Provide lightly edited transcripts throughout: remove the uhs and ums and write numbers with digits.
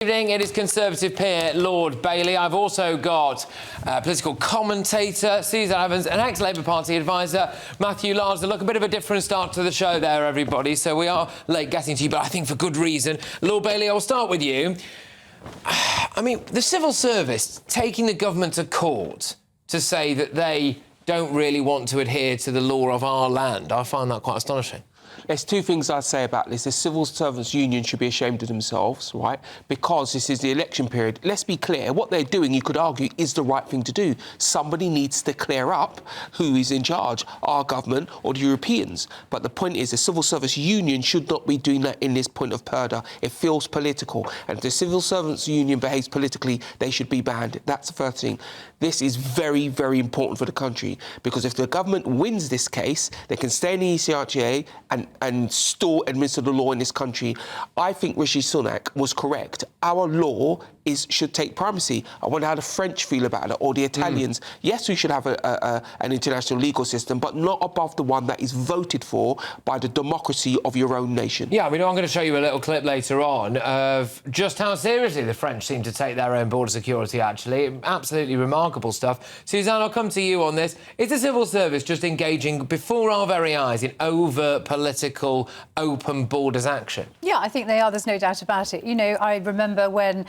Good evening, it is Conservative peer Lord Bailey. I've also got political commentator Susan Evans and ex-Labour Party advisor Matthew Larsden. Look, a bit of a different start to the show there, everybody, so we are late getting to you, but I think for good reason. Lord Bailey, I'll start with you. I mean, the civil service taking the government to court to say that they don't really want to adhere to the law of our land, I find that quite astonishing. There's two things I'd say about this. The civil servants union should be ashamed of themselves, right? Because this is the election period. Let's be clear, what they're doing, you could argue, is the right thing to do. Somebody needs to clear up who is in charge, our government or the Europeans. But the point is, the civil service union should not be doing that in this point of purdah. It feels political. And if the civil servants union behaves politically, they should be banned. That's the first thing. This is very, very important for the country, because if the government wins this case, they can stay in the ECRTA and still administer the law in this country. I think Rishi Sunak was correct. Our law should take primacy. I wonder how the French feel about it, or the Italians. Yes, we should have an international legal system, but not above the one that is voted for by the democracy of your own nation. Yeah, I mean, I'm going to show you a little clip later on of just how seriously the French seem to take their own border security, actually. Absolutely remarkable stuff. Suzanne, I'll come to you on this. Is the civil service just engaging before our very eyes in over-political, open borders action? Yeah, I think they are. There's no doubt about it. You know, I remember when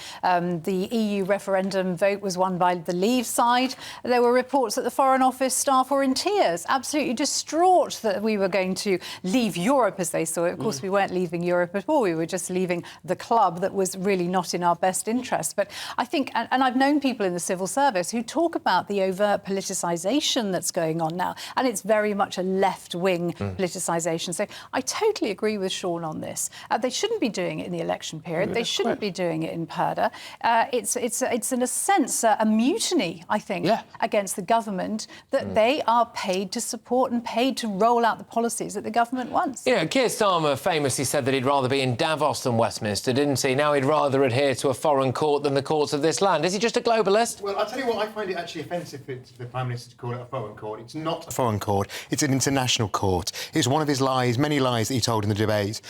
the EU referendum vote was won by the Leave side, there were reports that the Foreign Office staff were in tears, absolutely distraught that we were going to leave Europe as they saw it. Of course, we weren't leaving Europe at all. We were just leaving the club that was really not in our best interest. But I think, and I've known people in the civil service who talk about the overt politicisation that's going on now, and it's very much a left-wing politicisation. So I totally agree with Sean on this. They shouldn't be doing it in the election period. They shouldn't be doing it in purdah. It's in a sense a mutiny, I think, against the government, that they are paid to support and paid to roll out the policies that the government wants. You know, Keir Starmer famously said that he'd rather be in Davos than Westminster, didn't he? Now he'd rather adhere to a foreign court than the courts of this land. Is he just a globalist? Well, I'll tell you what, I find it actually offensive for the Prime Minister to call it a foreign court. It's not a foreign court, it's an international court. It's one of his lies, many lies that he told in the debate.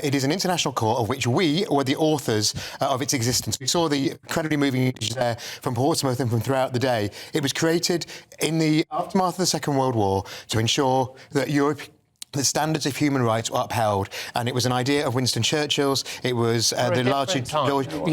It is an international court of which we were the authors of its existence. We saw the incredibly moving images there from Portsmouth and from throughout the day. It was created in the aftermath of the Second World War to ensure that Europe, the standards of human rights were upheld, and it was an idea of Winston Churchill's. It was the largely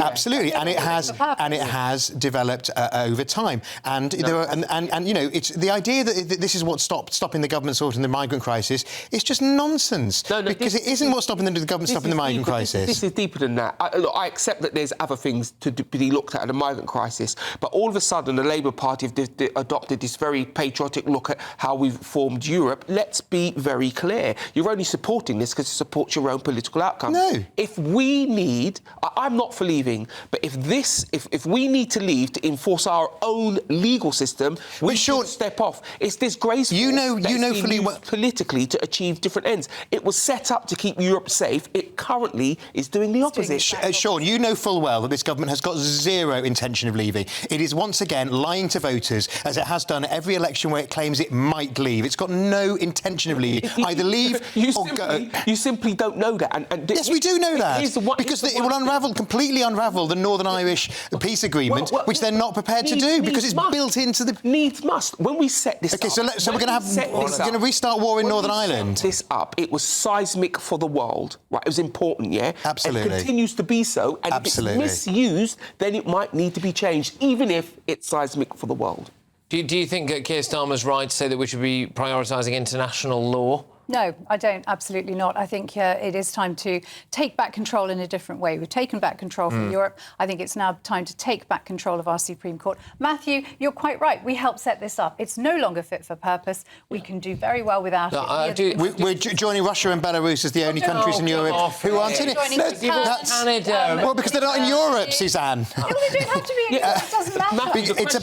absolutely, and it has developed over time. And there are, and you know, it's the idea that this is what's stopping the government sorting the migrant crisis. It's just nonsense. Because it isn't what's stopping the government stopping the migrant crisis. This is deeper than that. I accept that there's other things to be looked at in the migrant crisis, but all of a sudden the Labour Party have adopted this very patriotic look at how we've formed Europe. Let's be very clear. You're only supporting this because it supports your own political outcome. No. If we need... I'm not for leaving, but if we need to leave to enforce our own legal system, we should step off. It's disgraceful. You know fully well politically to achieve different ends. It was set up to keep Europe safe. It currently is doing the opposite. Sean, you know full well that this government has got zero intention of leaving. It is once again lying to voters, as it has done at every election where it claims it might leave. It's got no intention of leaving. Either leave or go. You simply don't know that. And yes, we do know that. Because it will completely unravel the Northern Irish peace agreement, which they're not prepared to do, because it's built into the... Needs must. When we set this up... OK, so we're going to restart war in Northern Ireland. This up, it was seismic for the world, right? It was important, yeah? Absolutely. And continues to be so. And if it's misused, then it might need to be changed, even if it's seismic for the world. Do you think that Keir Starmer's right to say that we should be prioritising international law? No, I don't. Absolutely not. I think it is time to take back control in a different way. We've taken back control from Europe. I think it's now time to take back control of our Supreme Court. Matthew, you're quite right. We helped set this up. It's no longer fit for purpose. We can do very well without it. We're joining Russia and Belarus as the only countries in Europe who aren't in it. Well, because they're not in Europe, Suzanne. They don't have to be in Europe. It doesn't matter. It's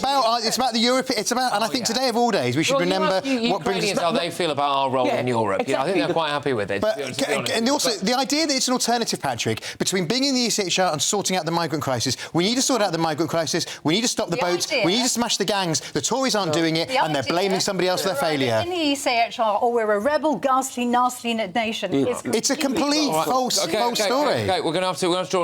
about the Europe. It's about, and I think today of all days we should remember what brings us... how they feel about our role in Europe. Exactly. I think they're quite happy with it. And also, the idea that it's an alternative, Patrick, between being in the ECHR and sorting out the migrant crisis. We need to sort out the migrant crisis. We need to stop the boats. We need to smash the gangs. The Tories aren't doing it, and they're blaming somebody else for their failure. In the ECHR, or we're a rebel, ghastly, nasty nation. It's a complete false story. OK, we're going to have to draw